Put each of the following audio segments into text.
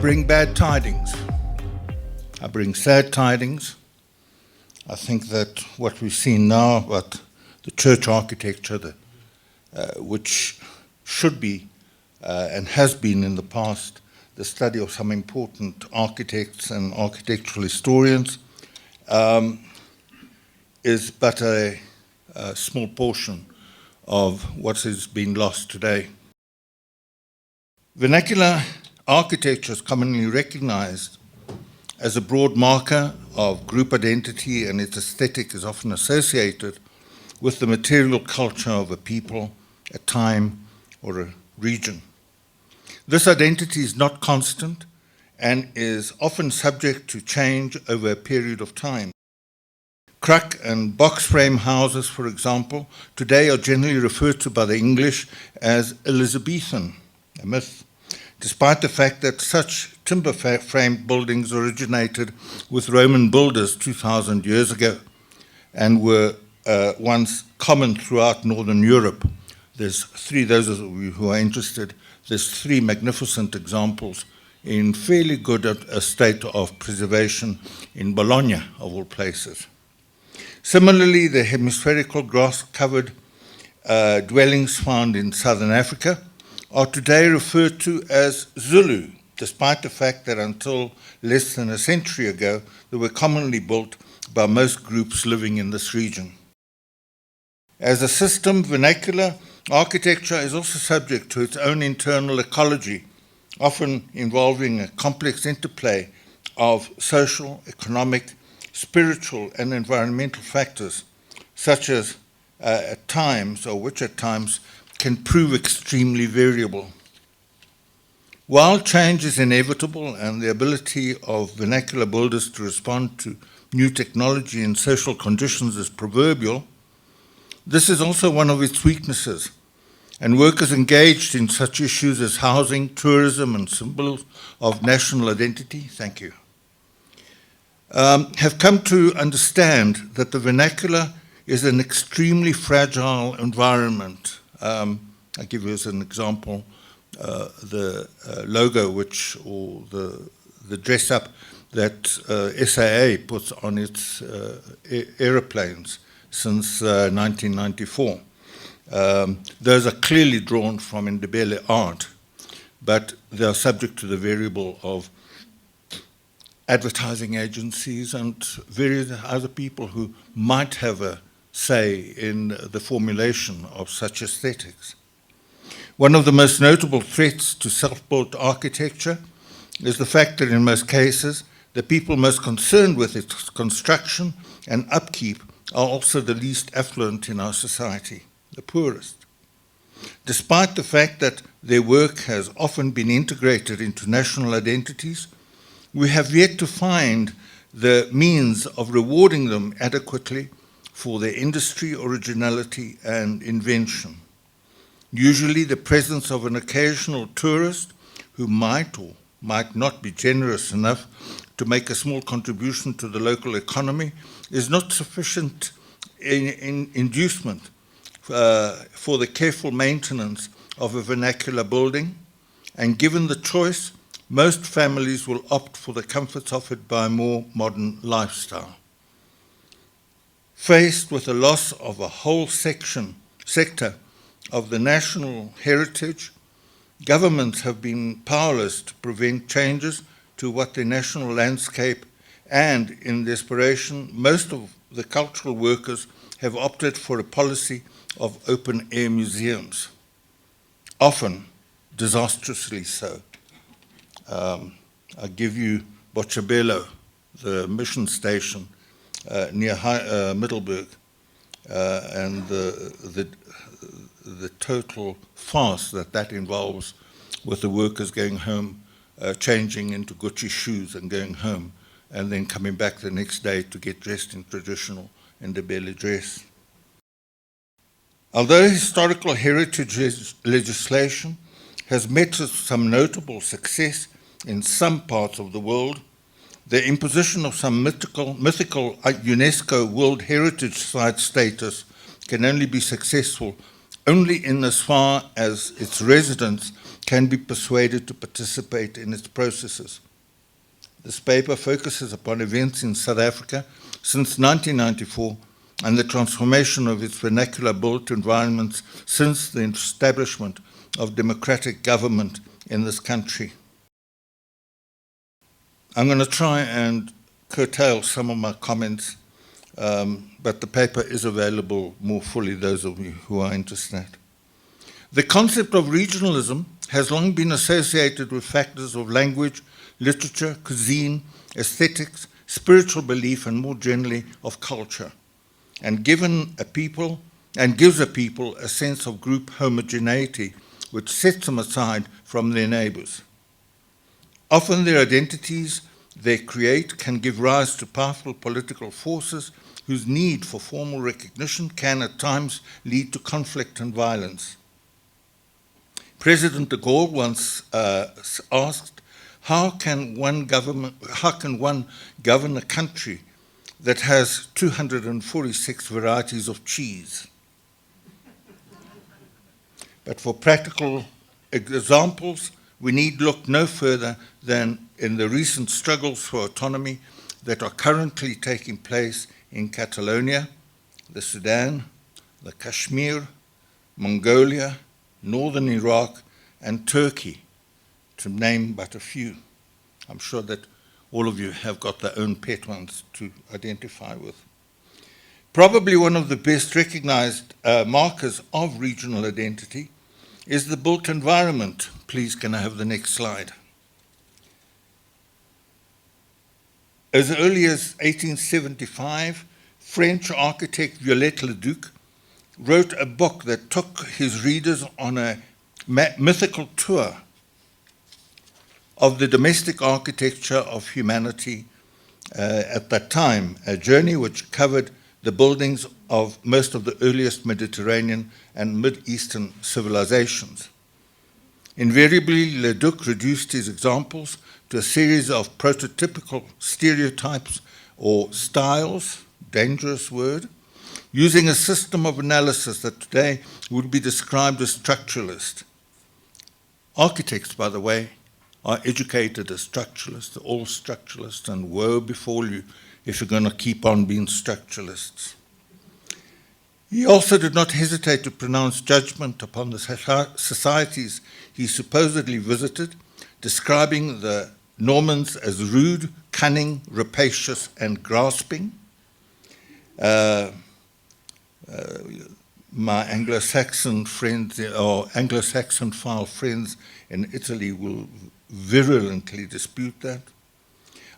bring bad tidings. I bring sad tidings. I think that what we've seen now about the church architecture, which should be and has been in the past the study of some important architects and architectural historians, is but a small portion of what has been lost today. Vernacular architecture is commonly recognized as a broad marker of group identity, and its aesthetic is often associated with the material culture of a people, a time, or a region. This identity is not constant and is often subject to change over a period of time. Cruck and box frame houses, for example, today are generally referred to by the English as Elizabethan, a myth, despite the fact that such timber-framed buildings originated with Roman builders 2,000 years ago and were once common throughout Northern Europe. There's three, those of you who are interested, there's three magnificent examples in fairly good a state of preservation in Bologna, of all places. Similarly, the hemispherical grass-covered dwellings found in southern Africa are today referred to as Zulu, despite the fact that until less than a century ago, they were commonly built by most groups living in this region. As a system, vernacular architecture is also subject to its own internal ecology, often involving a complex interplay of social, economic, spiritual, and environmental factors, such as at times can prove extremely variable. While change is inevitable and the ability of vernacular builders to respond to new technology and social conditions is proverbial, this is also one of its weaknesses, and workers engaged in such issues as housing, tourism, and symbols of national identity, have come to understand that the vernacular is an extremely fragile environment. I'll give you as an example the logo or the dress-up that SAA puts on its aeroplanes since 1994. Those are clearly drawn from Ndebele art, but they are subject to the variable of advertising agencies and various other people who might have a say in the formulation of such aesthetics. One of the most notable threats to self-built architecture is the fact that in most cases, the people most concerned with its construction and upkeep are also the least affluent in our society, the poorest. Despite the fact that their work has often been integrated into national identities, we have yet to find the means of rewarding them adequately for their industry, originality, and invention. Usually the presence of an occasional tourist who might or might not be generous enough to make a small contribution to the local economy is not sufficient inducement for the careful maintenance of a vernacular building, and given the choice, most families will opt for the comforts offered by a more modern lifestyle. Faced with the loss of a whole sector of the national heritage, governments have been powerless to prevent changes to what the national landscape, and in desperation, most of the cultural workers have opted for a policy of open-air museums, often disastrously so. I'll give you Botshabelo, the mission station near Middelburg, and the total farce that involves, with the workers going home, changing into Gucci shoes and going home, and then coming back the next day to get dressed in traditional Ndebele dress. Although historical heritage legislation has met with some notable success in some parts of the world, the imposition of some mythical UNESCO World Heritage Site status can only be successful only in as far as its residents can be persuaded to participate in its processes. This paper focuses upon events in South Africa since 1994 and the transformation of its vernacular built environments since the establishment of democratic government in this country. I'm going to try and curtail some of my comments, but the paper is available more fully, those of you who are interested. The concept of regionalism has long been associated with factors of language, literature, cuisine, aesthetics, spiritual belief, and more generally of culture, and gives a people a sense of group homogeneity which sets them aside from their neighbors. Often their identities they create can give rise to powerful political forces whose need for formal recognition can at times lead to conflict and violence. President de Gaulle once asked, how can one govern a country that has 246 varieties of cheese? But for practical examples, we need look no further than in the recent struggles for autonomy that are currently taking place in Catalonia, the Sudan, the Kashmir, Mongolia, northern Iraq, and Turkey, to name but a few. I'm sure that all of you have got their own pet ones to identify with. Probably one of the best recognized markers of regional identity is the built environment. Please, can I have the next slide? As early as 1875, French architect Viollet-le-Duc wrote a book that took his readers on a mythical tour of the domestic architecture of humanity at that time, a journey which covered the buildings of most of the earliest Mediterranean and Mid-Eastern civilizations. Invariably, Le-Duc reduced his examples to a series of prototypical stereotypes or styles, dangerous word, using a system of analysis that today would be described as structuralist. Architects, by the way, are educated as structuralists, all structuralists, and woe befall you if you're going to keep on being structuralists. He also did not hesitate to pronounce judgment upon the societies he supposedly visited, describing the Normans as rude, cunning, rapacious, and grasping. My Anglo-Saxon friends, or Anglo-Saxon-file friends in Italy will virulently dispute that.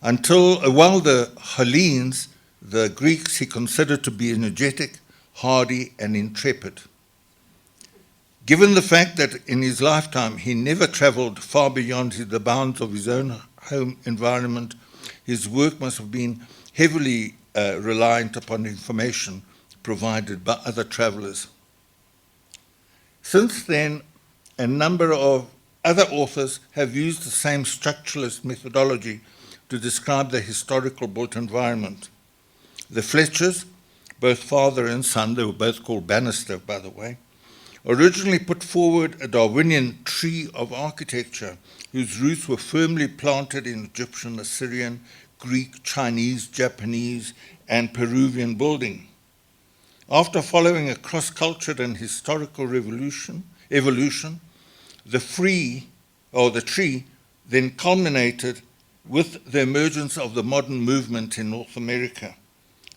While the Hellenes, the Greeks, he considered to be energetic, hardy, and intrepid. Given the fact that in his lifetime he never traveled far beyond the bounds of his own home environment, his work must have been heavily reliant upon information provided by other travelers. Since then, a number of other authors have used the same structuralist methodology to describe the historical built environment. The Fletchers, both father and son, they were both called Bannister, by the way, originally put forward a Darwinian tree of architecture whose roots were firmly planted in Egyptian, Assyrian, Greek, Chinese, Japanese, and Peruvian building. After following a cross-cultured and historical evolution, the tree then culminated with the emergence of the modern movement in North America,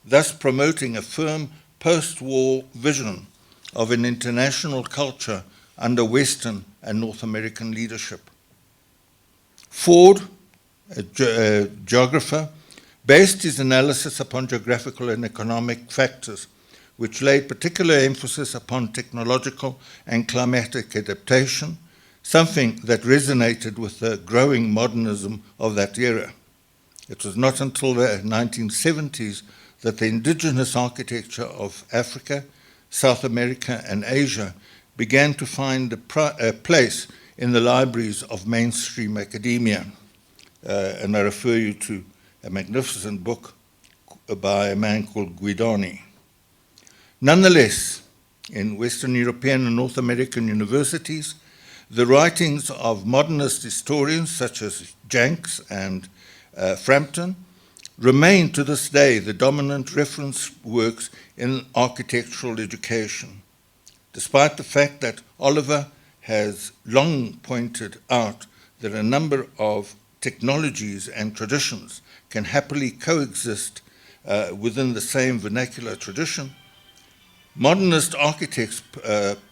thus promoting a firm post-war vision of an international culture under Western and North American leadership. Ford, a geographer, based his analysis upon geographical and economic factors, which laid particular emphasis upon technological and climatic adaptation, something that resonated with the growing modernism of that era. It was not until the 1970s that the indigenous architecture of Africa, South America, and Asia began to find a place in the libraries of mainstream academia. And I refer you to a magnificent book by a man called Guidoni. Nonetheless, in Western European and North American universities, the writings of modernist historians such as Jenks and Frampton remain to this day the dominant reference works in architectural education, despite the fact that Oliver has long pointed out that a number of technologies and traditions can happily coexist within the same vernacular tradition. Modernist architects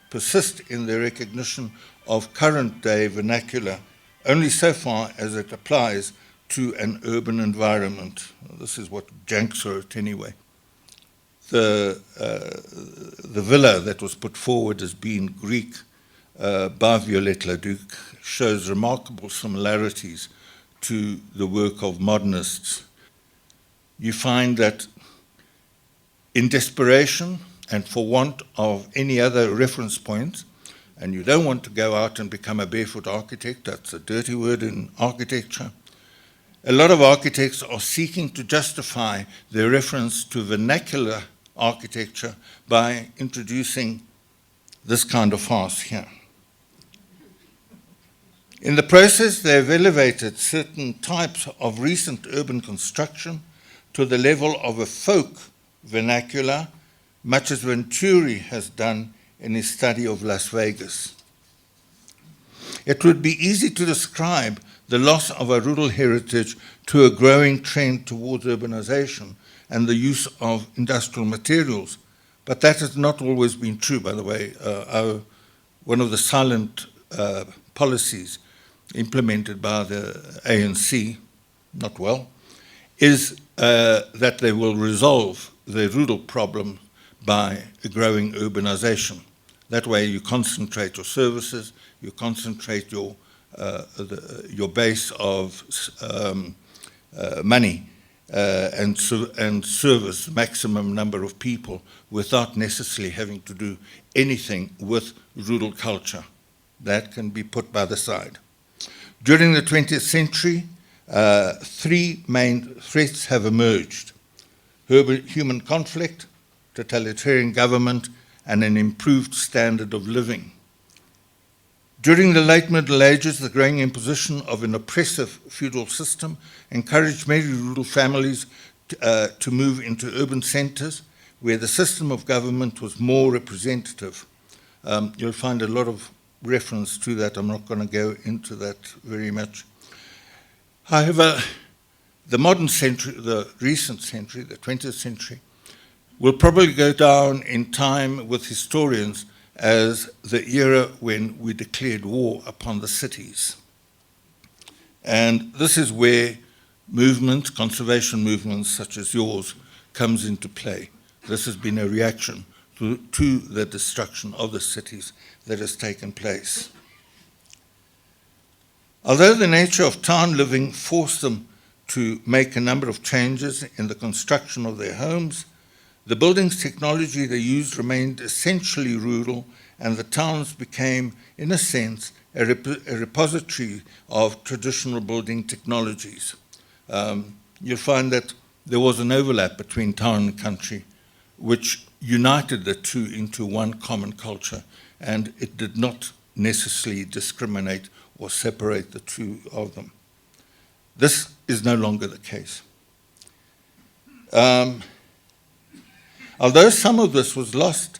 persist in their recognition of current-day vernacular only so far as it applies to an urban environment. This is what Jenks wrote anyway. The villa that was put forward as being Greek by Violette Leduc shows remarkable similarities to the work of modernists. You find that in desperation and for want of any other reference point, and you don't want to go out and become a barefoot architect, that's a dirty word in architecture, a lot of architects are seeking to justify their reference to vernacular architecture by introducing this kind of farce here. In the process, they have elevated certain types of recent urban construction to the level of a folk vernacular, much as Venturi has done in his study of Las Vegas. It would be easy to describe the loss of a rural heritage to a growing trend towards urbanization and the use of industrial materials, but that has not always been true, by the way. One of the silent policies implemented by the ANC, not well, is that they will resolve the rural problem by a growing urbanization. That way you concentrate your services, you concentrate your base of money and service maximum number of people without necessarily having to do anything with rural culture. That can be put by the side. During the 20th century, three main threats have emerged: human conflict, totalitarian government, and an improved standard of living. During the late Middle Ages, the growing imposition of an oppressive feudal system encouraged many rural families to move into urban centers where the system of government was more representative. You'll find a lot of reference to that. I'm not going to go into that very much. However, the modern century, the recent century, the 20th century, will probably go down in time with historians as the era when we declared war upon the cities. And this is where movements, conservation movements such as yours, comes into play. This has been a reaction to the destruction of the cities that has taken place. Although the nature of town living forced them to make a number of changes in the construction of their homes, the buildings technology they used remained essentially rural, and the towns became, in a sense, a repository of traditional building technologies. You'll find that there was an overlap between town and country, which united the two into one common culture, and it did not necessarily discriminate or separate the two of them. This is no longer the case. Although some of this was lost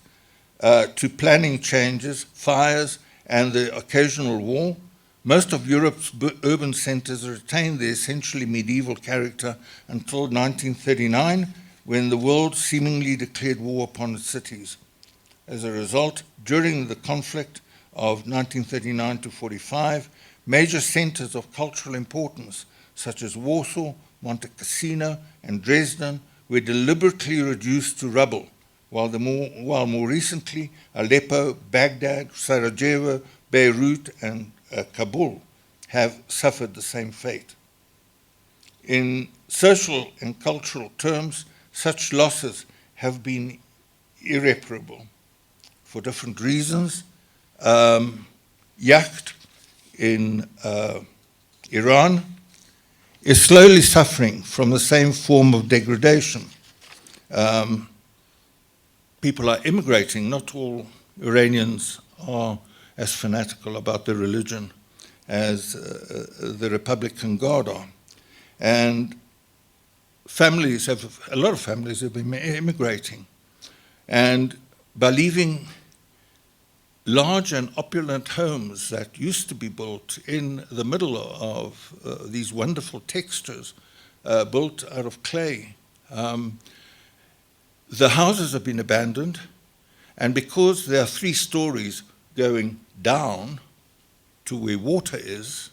to planning changes, fires, and the occasional war, most of Europe's urban centers retained their essentially medieval character until 1939, when the world seemingly declared war upon its cities. As a result, during the conflict of 1939 to 45, major centers of cultural importance, such as Warsaw, Monte Cassino, and Dresden, were deliberately reduced to rubble, while more recently, Aleppo, Baghdad, Sarajevo, Beirut, and Kabul have suffered the same fate. In social and cultural terms, such losses have been irreparable for different reasons. Yacht in Iran is slowly suffering from the same form of degradation. People are immigrating. Not all Iranians are as fanatical about their religion as the Republican Guard are. And a lot of families have been immigrating. And by leaving large and opulent homes that used to be built in the middle of these wonderful textures, built out of clay, the houses have been abandoned, and because there are 3 stories going down to where water is,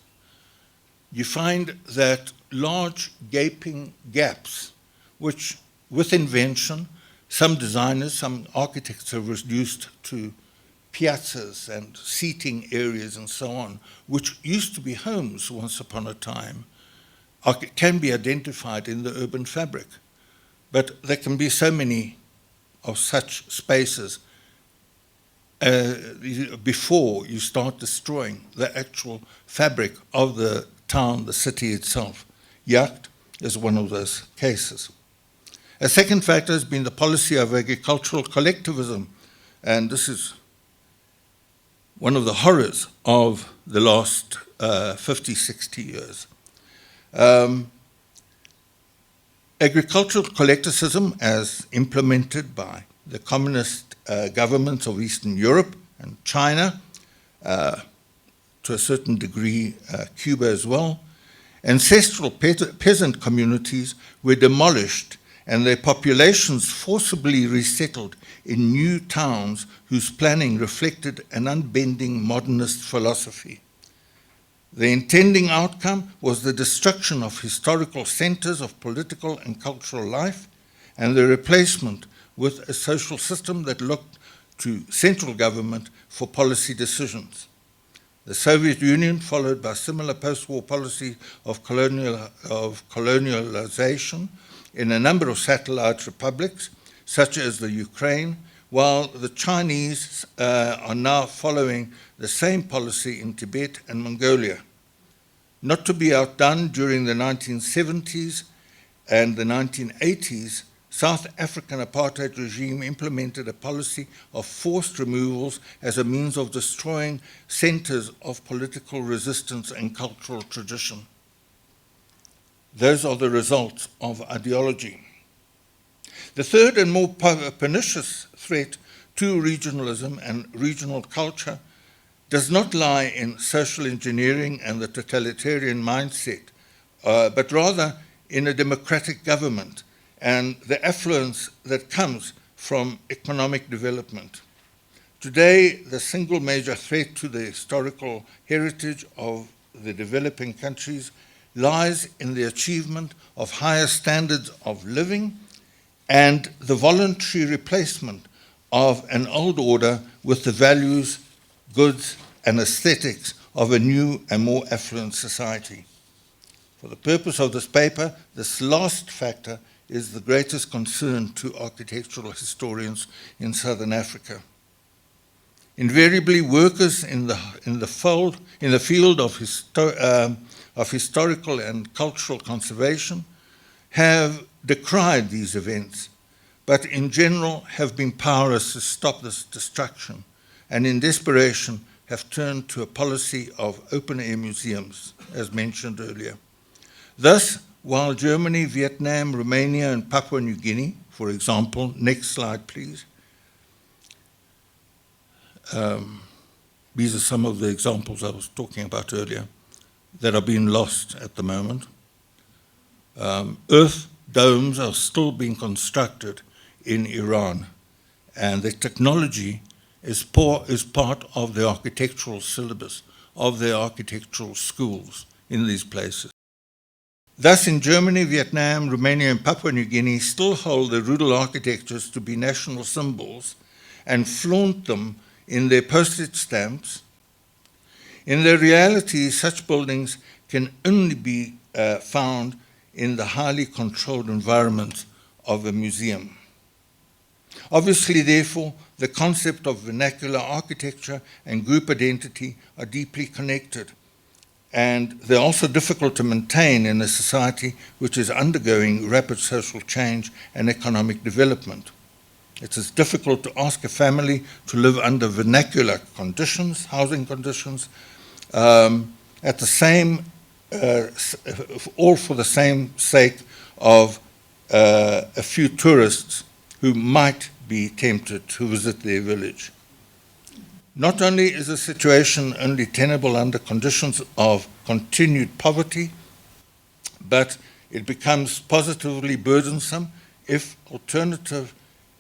you find that large gaping gaps, which with invention, some designers, some architects have reduced to piazzas and seating areas and so on, which used to be homes once upon a time, can be identified in the urban fabric. But there can be so many of such spaces before you start destroying the actual fabric of the town, the city itself. Yacht is one of those cases. A second factor has been the policy of agricultural collectivism, and this is one of the horrors of the last 50, 60 years. Agricultural collectivism, as implemented by the communist governments of Eastern Europe and China, to a certain degree Cuba as well, ancestral peasant communities were demolished and their populations forcibly resettled in new towns whose planning reflected an unbending modernist philosophy. The intending outcome was the destruction of historical centers of political and cultural life and the replacement with a social system that looked to central government for policy decisions. The Soviet Union, followed by similar post-war policy of colonialization in a number of satellite republics, such as the Ukraine, while the Chinese are now following the same policy in Tibet and Mongolia. Not to be outdone, during the 1970s and the 1980s, South African apartheid regime implemented a policy of forced removals as a means of destroying centers of political resistance and cultural tradition. Those are the results of ideology. The third and more pernicious threat to regionalism and regional culture does not lie in social engineering and the totalitarian mindset, but rather in a democratic government and the affluence that comes from economic development. Today, the single major threat to the historical heritage of the developing countries lies in the achievement of higher standards of living and the voluntary replacement of an old order with the values, goods, and aesthetics of a new and more affluent society. For the purpose of this paper, this last factor is the greatest concern to architectural historians in Southern Africa. Invariably, workers in the field of historical and cultural conservation have decried these events, but in general have been powerless to stop this destruction, and in desperation have turned to a policy of open-air museums, as mentioned earlier. Thus, while Germany, Vietnam, Romania, and Papua New Guinea, for example, next slide, please. These are some of the examples I was talking about earlier that are being lost at the moment. Earth domes are still being constructed in Iran, and the technology is part of the architectural syllabus of the architectural schools in these places. Thus, in Germany, Vietnam, Romania, and Papua New Guinea still hold the rural architectures to be national symbols and flaunt them in their postage stamps. In their reality, such buildings can only be found in the highly controlled environment of a museum. Obviously, therefore, the concept of vernacular architecture and group identity are deeply connected, and they're also difficult to maintain in a society which is undergoing rapid social change and economic development. It is difficult to ask a family to live under vernacular conditions, housing conditions, at the same, all for the same sake of a few tourists who might be tempted to visit their village. Not only is the situation only tenable under conditions of continued poverty, but it becomes positively burdensome if alternative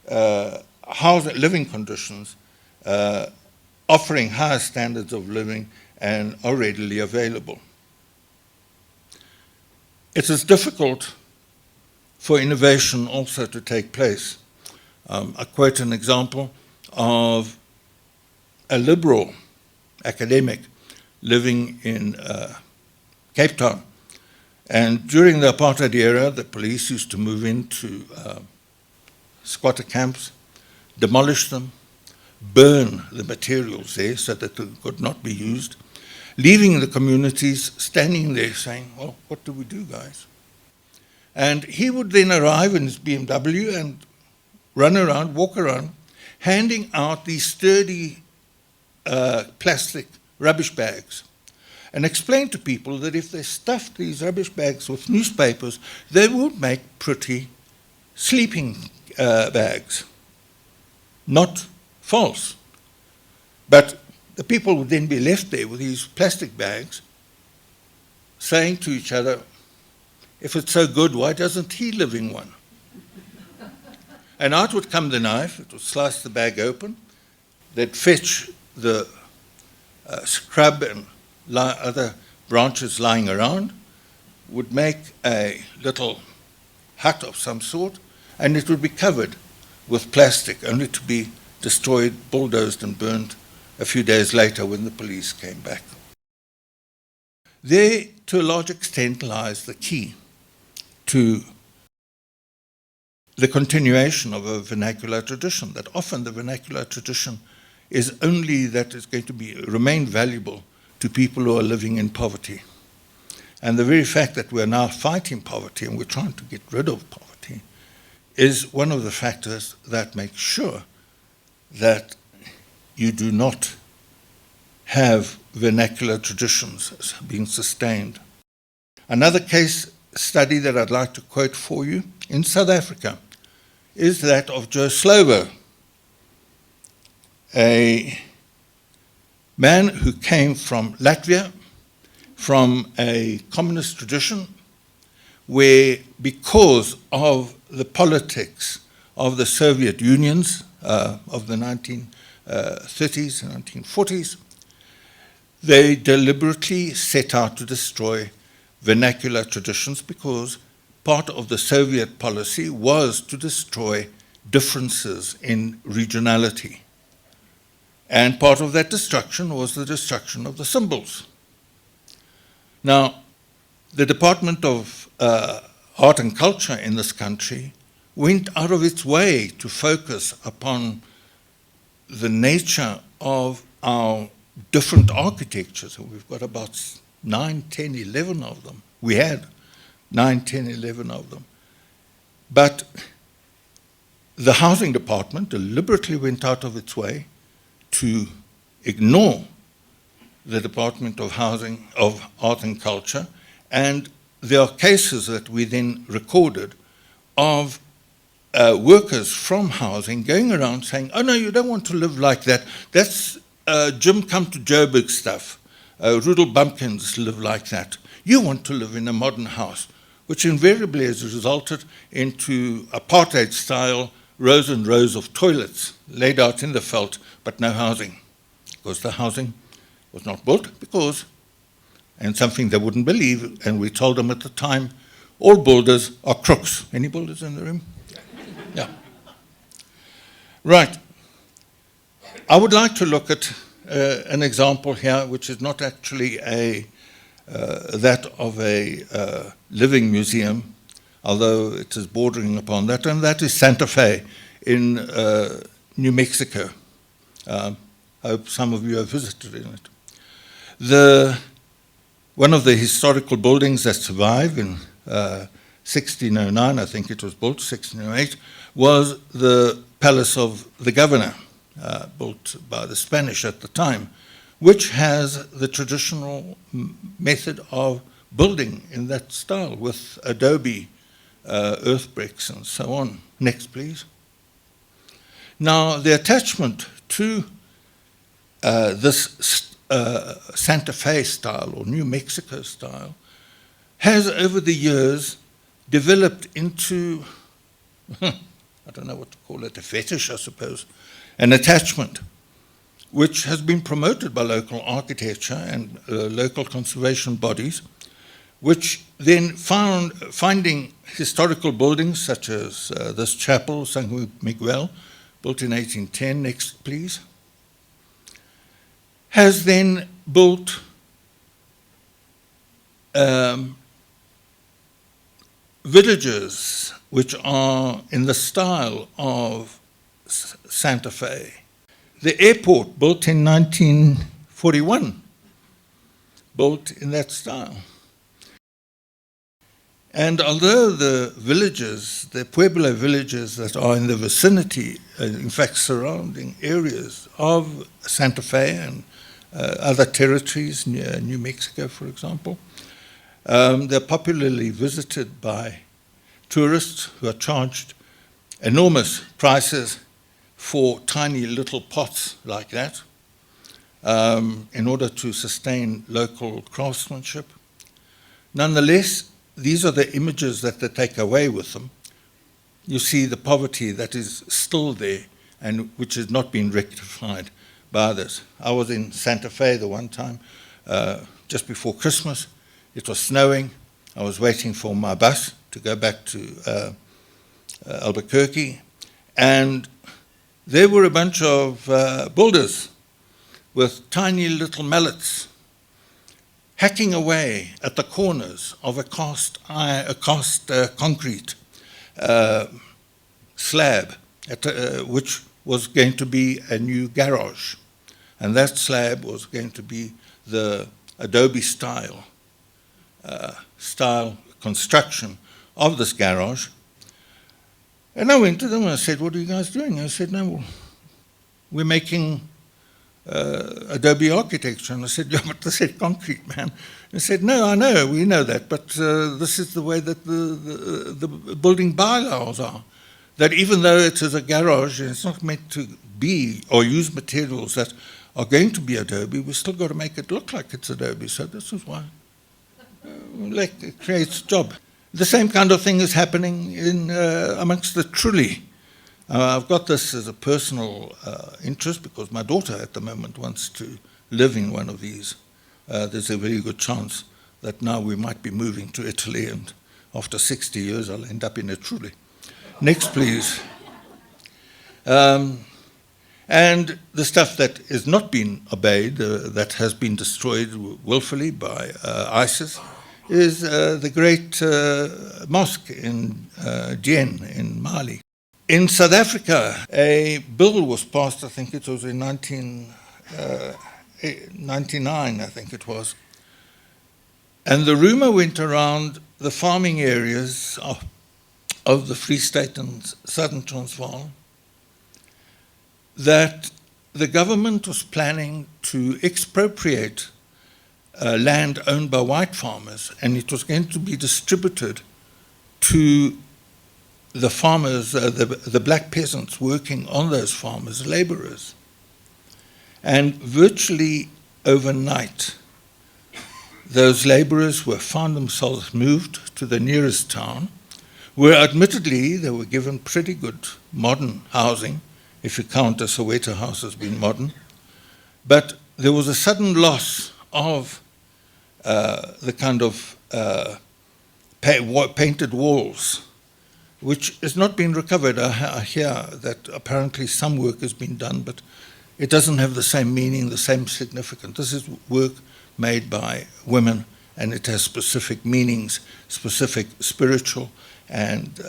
living conditions offering higher standards of living and are readily available. It is difficult for innovation also to take place. I quote an example of a liberal academic living in Cape Town. And during the apartheid era, the police used to move into squatter camps, demolish them, burn the materials there so that they could not be used, leaving the communities standing there saying, well, what do we do, guys? And he would then arrive in his BMW and run around, walk around, handing out these sturdy plastic rubbish bags, and explain to people that if they stuffed these rubbish bags with newspapers, they would make pretty sleeping bags. Not false. But the people would then be left there with these plastic bags, saying to each other, if it's so good, why doesn't he live in one? And out would come the knife, it would slice the bag open, they'd fetch the scrub and other branches lying around, would make a little hut of some sort, and it would be covered with plastic, only to be destroyed, bulldozed and burned a few days later when the police came back. There, to a large extent, lies the key to the continuation of a vernacular tradition, that often the vernacular tradition is only that it's going to remain valuable to people who are living in poverty. And the very fact that we're now fighting poverty and we're trying to get rid of poverty is one of the factors that makes sure that you do not have vernacular traditions being sustained. Another case study that I'd like to quote for you in South Africa is that of Joe Slovo, a man who came from Latvia, from a communist tradition, where because of the politics of the Soviet Unions of the 1930s and 1940s, they deliberately set out to destroy vernacular traditions because part of the Soviet policy was to destroy differences in regionality. And part of that destruction was the destruction of the symbols. Now, the Department of Art and Culture in this country went out of its way to focus upon the nature of our different architectures. And we've got about 9, 10, 11 of them. We had 9, 10, 11 of them. But the housing department deliberately went out of its way to ignore the Department of Housing, of Art and Culture, and there are cases that we then recorded of workers from housing going around saying, oh no, you don't want to live like that. That's Jim come to Joburg stuff. Rudel bumpkins live like that. You want to live in a modern house, which invariably has resulted into apartheid-style rows and rows of toilets laid out in the veld, but no housing, because the housing was not built because, and something they wouldn't believe, and we told them at the time, all builders are crooks. Any builders in the room? Yeah. Right. I would like to look at an example here, which is not actually that of a living museum, although it is bordering upon that, and that is Santa Fe in New Mexico. I hope some of you have visited in it. One of the historical buildings that survive in 1609, I think it was built, 1608, was the Palace of the Governor, built by the Spanish at the time, which has the traditional method of building in that style with adobe, earth bricks, and so on. Next, please. Now, the attachment to this Santa Fe style or New Mexico style has, over the years, developed into, I don't know what to call it, a fetish, I suppose, an attachment, which has been promoted by local architecture and local conservation bodies, which then finding historical buildings such as this chapel, San Miguel, built in 1810, next please, has then built villages which are in the style of Santa Fe. The airport, built in 1941, built in that style. And although the villages, the Pueblo villages that are in the vicinity, in fact surrounding areas of Santa Fe and other territories, near New Mexico, for example, they're popularly visited by tourists who are charged enormous prices for tiny little pots like that in order to sustain local craftsmanship. Nonetheless, these are the images that they take away with them. You see the poverty that is still there and which has not been rectified by this. I was in Santa Fe the one time just before Christmas. It was snowing. I was waiting for my bus to go back to Albuquerque, and there were a bunch of builders with tiny little mallets hacking away at the corners of a cast concrete slab, which was going to be a new garage. And that slab was going to be the adobe style construction of this garage. And I went to them and I said, "What are you guys doing?" I said, "No, we're making adobe architecture." And I said, "Yeah, but they said concrete, man." And I said, "No, I know, we know that, but this is the way that the building bylaws are. That even though it is a garage and it's not meant to be or use materials that are going to be adobe, we've still got to make it look like it's adobe. So this is why it creates a job." The same kind of thing is happening in amongst the Trulli. I've got this as a personal interest because my daughter at the moment wants to live in one of these. There's a very good chance that now we might be moving to Italy, and after 60 years I'll end up in a Trulli. Next, please. And the stuff that is not being obeyed, that has been destroyed willfully by ISIS, is the great mosque in Dien in Mali. In South Africa, a bill was passed, I think it was in 1999, I think it was. And the rumor went around the farming areas of the Free State and Southern Transvaal that the government was planning to expropriate land owned by white farmers, and it was going to be distributed to the farmers, the black peasants working on those farmers, laborers. And virtually overnight, those laborers found themselves moved to the nearest town, where admittedly they were given pretty good modern housing, if you count a Soweto house as being modern. But there was a sudden loss of the kind of painted walls, which has not been recovered. I hear that apparently some work has been done, but it doesn't have the same meaning, the same significance. This is work made by women, and it has specific meanings, specific spiritual and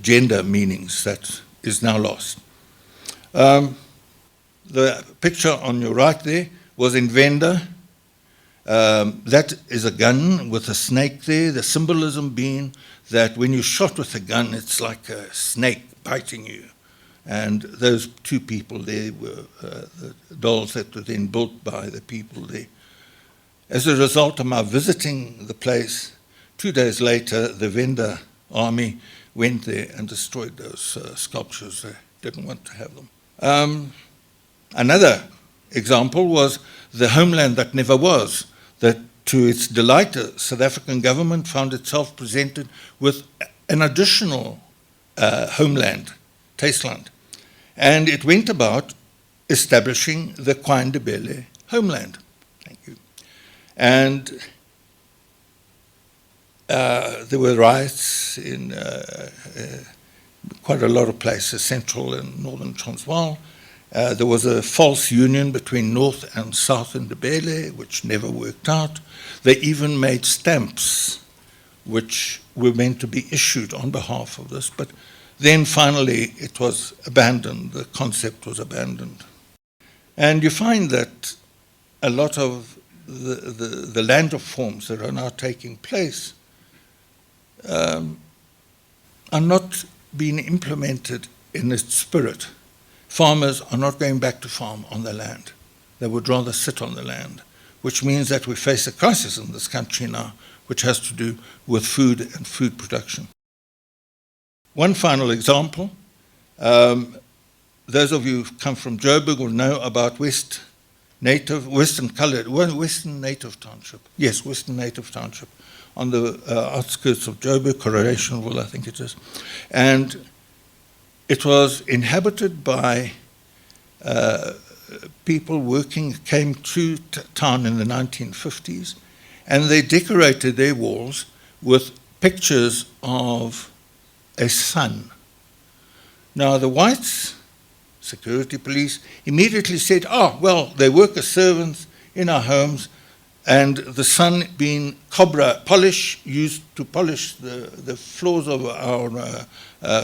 gender meanings that is now lost. The picture on your right there was in Venda. That is a gun with a snake there, the symbolism being that when you're shot with a gun, it's like a snake biting you. And those two people there were the dolls that were then built by the people there. As a result of my visiting the place, 2 days later, the vendor army went there and destroyed those sculptures. They didn't want to have them. Another example was the homeland that never was, that to its delight, the South African government found itself presented with an additional homeland, Tasteland. And it went about establishing the Kwandebele homeland. Thank you. And there were riots in quite a lot of places, central and northern Transvaal. There was a false union between North and South Ndebele, which never worked out. They even made stamps which were meant to be issued on behalf of this, but then finally it was abandoned, the concept was abandoned. And you find that a lot of the land reforms that are now taking place are not being implemented in its spirit. Farmers are not going back to farm on the land. They would rather sit on the land, which means that we face a crisis in this country now, which has to do with food and food production. One final example. Those of you who come from Joburg will know about Western Native Township. Yes, Western Native Township, on the outskirts of Joburg, Coronationville, I think it is. And it was inhabited by people came to town in the 1950s, and they decorated their walls with pictures of a sun. Now the whites, security police, immediately said, oh, well, they work as servants in our homes, and the sun being cobra polish, used to polish the floors of our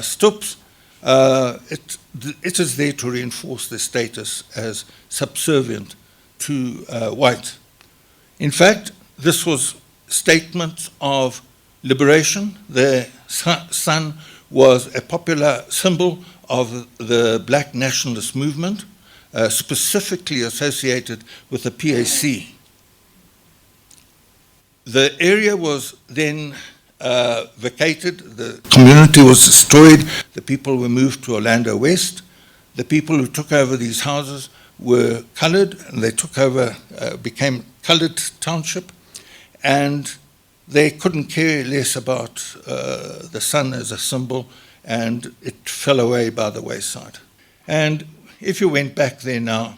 stoops, it is there to reinforce their status as subservient to white. In fact, this was statement of liberation. The sun was a popular symbol of the black nationalist movement, specifically associated with the PAC. The area was then vacated, the community was destroyed, the people were moved to Orlando West. The people who took over these houses were coloured, and they took over, became coloured township, and they couldn't care less about the sun as a symbol, and it fell away by the wayside. And if you went back there now,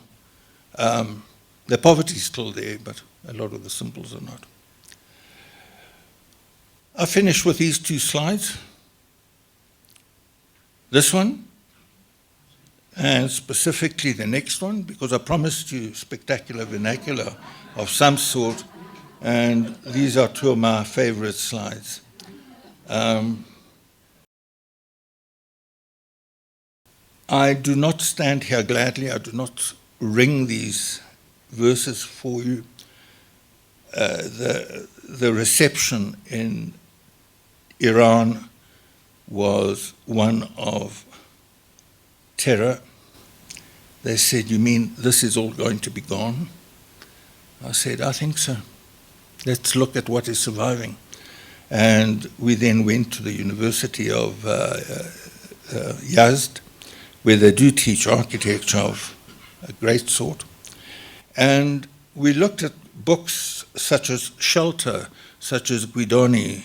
the poverty is still there, but a lot of the symbols are not. I finish with these two slides. This one, and specifically the next one, because I promised you spectacular vernacular of some sort, and these are two of my favorite slides. I do not stand here gladly. I do not ring these verses for you. The reception in Iran was one of terror. They said, you mean this is all going to be gone? I said, I think so. Let's look at what is surviving. And we then went to the University of Yazd, where they do teach architecture of a great sort. And we looked at books such as Shelter, such as Guidoni,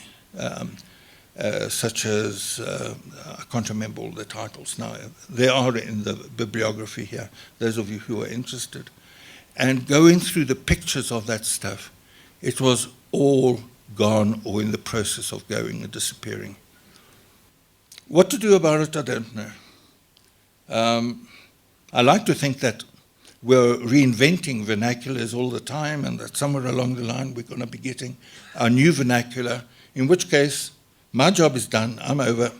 such as, I can't remember all the titles now. They are in the bibliography here, those of you who are interested. And going through the pictures of that stuff, it was all gone or in the process of going and disappearing. What to do about it, I don't know. I like to think that we're reinventing vernaculars all the time, and that somewhere along the line we're going to be getting a new vernacular, in which case my job is done. I'm over.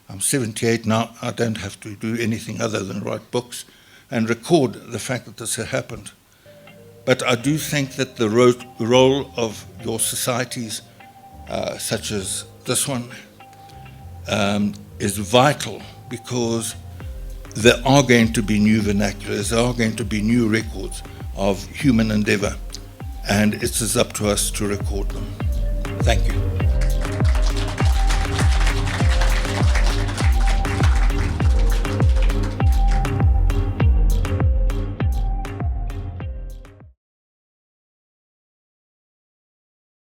I'm 78 now. I don't have to do anything other than write books and record the fact that this had happened. But I do think that the role of your societies, such as this one, is vital, because there are going to be new vernaculars, there are going to be new records of human endeavor, and it is up to us to record them. Thank you.